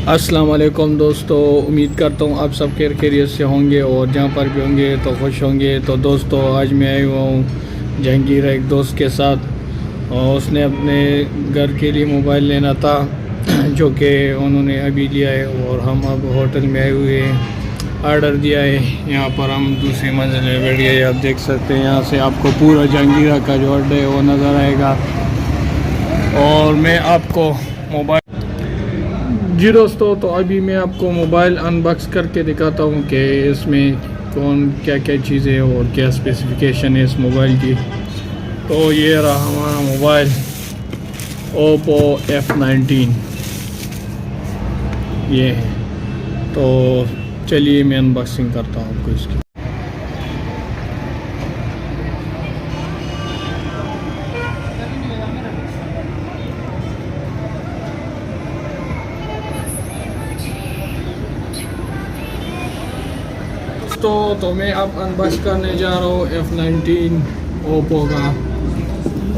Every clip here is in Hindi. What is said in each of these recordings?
अस्सलाम वालेकुम दोस्तों, उम्मीद करता हूँ आप सब खैरियत से होंगे और जहाँ पर भी होंगे तो खुश होंगे। तो दोस्तों आज मैं आया हुआ हूँ जहांगीर एक दोस्त के साथ और उसने अपने घर के लिए मोबाइल लेना था जो कि उन्होंने अभी लिया है और हम अब होटल में आए हुए हैं। आर्डर दिया है। यहाँ पर हम दूसरी मंजिल में बैठ गए। आप देख सकते हैं यहाँ से आपको पूरा जहांगीर का जो अड्डा है वो नज़र आएगा और मैं आपको मोबाइल जी दोस्तों, तो अभी मैं आपको मोबाइल अनबॉक्स करके दिखाता हूँ कि इसमें कौन क्या क्या चीज़ें और क्या स्पेसिफिकेशन है इस मोबाइल की। तो ये रहा हमारा मोबाइल ओप्पो F19 ये है। तो चलिए मैं अनबॉक्सिंग करता हूँ आपको इसकी। तो मैं अब अनबॉक्स करने जा रहा हूँ F19 ओप्पो का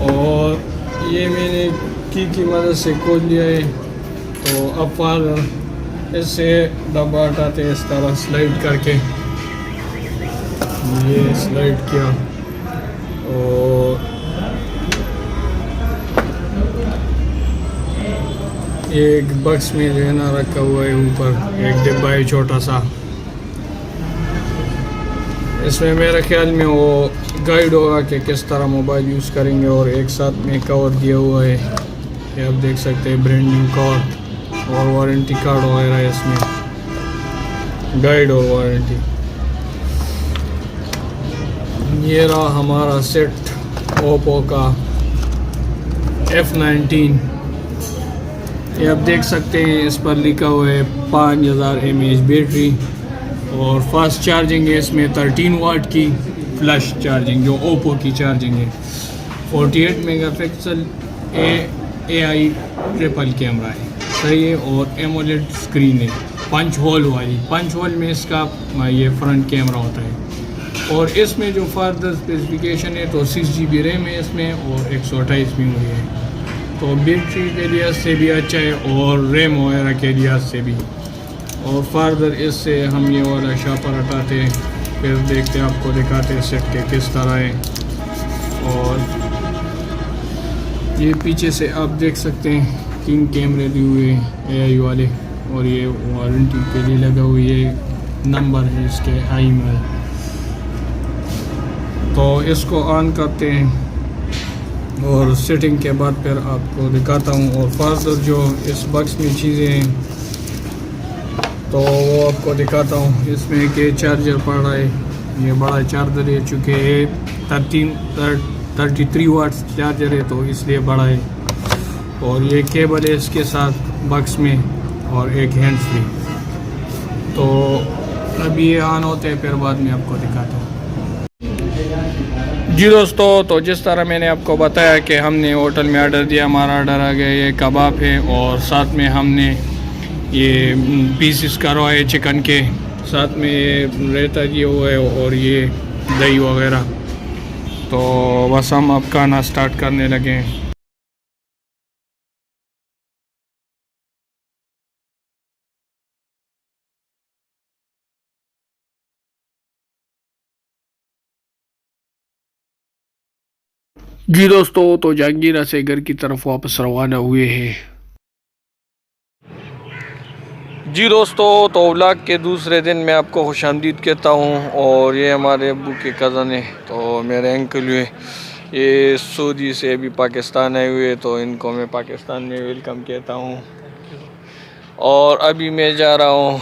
और ये मैंने की मदद से खोल लिया है। तो अब फादर इससे डब्बा हटाते इस तरह स्लाइड करके ये स्लाइड किया और ये एक बक्स में जो है ना रखा हुआ है, ऊपर एक डिब्बा है छोटा सा। इसमें मेरे ख्याल में वो गाइड होगा कि किस तरह मोबाइल यूज़ करेंगे और एक साथ में कवर दिया हुआ है। ये आप देख सकते हैं ब्रांड न्यू कवर और वारंटी कार्ड वगैरह है इसमें, गाइड और वारंटी। ये रहा हमारा सेट ओप्पो का F19। ये आप देख सकते हैं इस पर लिखा हुआ है 5000 mAh बैटरी और फास्ट चार्जिंग है इसमें 13 वाट की फ्लैश चार्जिंग जो ओप्पो की चार्जिंग है। 48 मेगापिक्सल AI ट्रिपल कैमरा है, सही है। और एमोलेड स्क्रीन है पंच होल वाली। पंच होल में इसका ये फ्रंट कैमरा होता है। और इसमें जो फर्दर स्पेसिफिकेशन है तो 6GB रैम है इसमें और 128 मेमोरी है। तो बैटरी के लिहाज से भी अच्छा है और रैम वगैरह के लिहाज से भी। और फर्दर इससे हम ये वाला शापर हटाते हैं, फिर देखते हैं, आपको दिखाते हैं सेट के किस तरह है। और ये पीछे से आप देख सकते हैं 3 कैमरे दिए हुए हैं AI वाले और ये वारंटी के लिए लगा हुआ ये नंबर है इसके आई में। तो इसको ऑन करते हैं और सेटिंग के बाद फिर आपको दिखाता हूँ। और फर्दर जो इस बक्स में चीज़ें हैं तो वो आपको दिखाता हूँ। इसमें के चार्जर पड़ रहा है, ये बड़ा चार्जर है चूँकि 33 वाट्स चार्जर है तो इसलिए बड़ा है। और ये केबल है इसके साथ बक्स में और एक हैंड फ्री। तो अभी ये ऑन होते हैं फिर बाद में आपको दिखाता हूँ। जी दोस्तों, तो जिस तरह मैंने आपको बताया कि हमने होटल में ऑर्डर दिया, हमारा ऑर्डर आ गया। ये कबाब है और साथ में हमने ये पीसेस करवाए चिकन के, साथ में ये रायता दिया हुआ है और ये दही वगैरह। तो बस हम अब खाना स्टार्ट करने लगे हैं। जी दोस्तों, तो जहांगीर से घर की तरफ वापस रवाना हुए हैं। जी दोस्तों, तो व्लॉग के दूसरे दिन मैं आपको खुशामदीद कहता हूँ। और ये हमारे अब्बू के कज़न है, तो मेरे अंकल हुए, ये सऊदी से अभी पाकिस्तान आए हुए, तो इनको मैं पाकिस्तान में वेलकम कहता हूँ। और अभी मैं जा रहा हूँ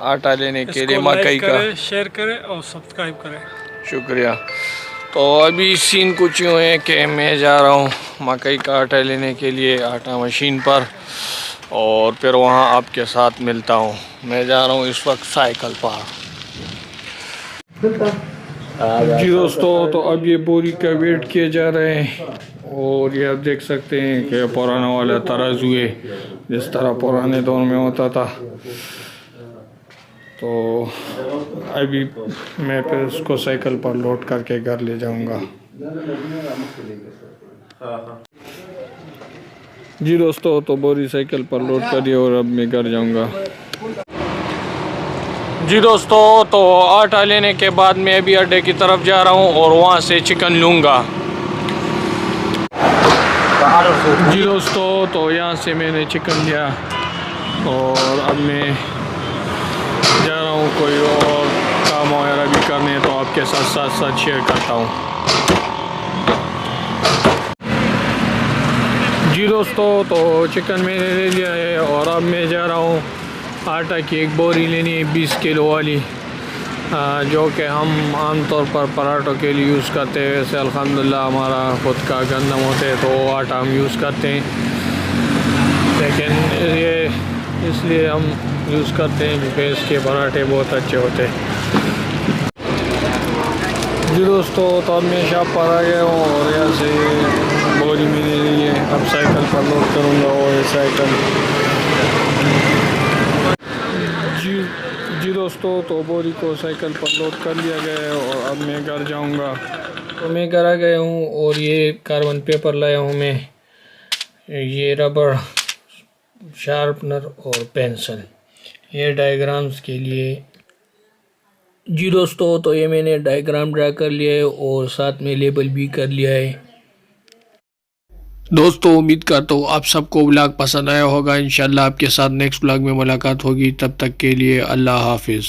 आटा लेने के लिए, मकई का। शेयर करें और सब्सक्राइब करें, शुक्रिया। तो अभी सीन कुछ यूँ है कि मैं जा रहा हूँ मकई का आटा लेने के लिए आटा मशीन पर और फिर वहाँ आपके साथ मिलता हूँ। मैं जा रहा हूँ इस वक्त साइकिल पर। जी दोस्तों, तो अब ये बोरी का वेट किया जा रहे हैं और ये आप देख सकते हैं कि पुराना वाला तराजू है जिस तरह पुराने दौर में होता था। तो अभी मैं फिर उसको साइकिल पर लोड करके घर ले जाऊंगा। जी दोस्तों, तो बोरी साइकिल पर लोड करिए और अब मैं घर जाऊंगा। जी दोस्तों, तो आटा लेने के बाद मैं अभी अड्डे की तरफ जा रहा हूँ और वहाँ से चिकन लूँगा। जी दोस्तों, तो यहाँ से मैंने चिकन लिया और अब मैं जा रहा हूँ कोई और काम वगैरह भी करने, तो आपके साथ शेयर करता हूँ। जी दोस्तों, तो चिकन मैंने ले लिया है और अब मैं जा रहा हूँ आटा की एक बोरी लेनी है 20 किलो वाली, जो कि हम आमतौर पर पराठों के लिए यूज़ करते हैं। वैसे अल्हम्दुलिल्लाह हमारा ख़ुद का गंदम होते हैं तो वो आटा हम यूज़ करते हैं, लेकिन ये इसलिए हम यूज़ करते हैं क्योंकि इसके पराठे बहुत अच्छे होते हैं। जी दोस्तों, तो अब मैं शॉप पर आ गया हूँ और यहाँ से बोरी मैंने ली है। अब साइकिल पर लोड करूँगा और ये साइकिल। जी दोस्तों, तो बोरी को साइकिल पर लोड कर लिया गया है और अब मैं घर जाऊँगा। तो मैं घर आ गया हूँ और ये कार्बन पेपर लाया हूँ मैं, ये रबड़, शार्पनर और पेंसिल, ये डायग्राम्स के लिए। जी दोस्तों, तो ये मैंने डायग्राम ड्रा कर लिया है और साथ में लेबल भी कर लिया है। दोस्तों, उम्मीद करता हूँ आप सबको व्लॉग पसंद आया होगा। इंशाल्लाह आपके साथ नेक्स्ट व्लॉग में मुलाकात होगी। तब तक के लिए अल्लाह हाफिज़।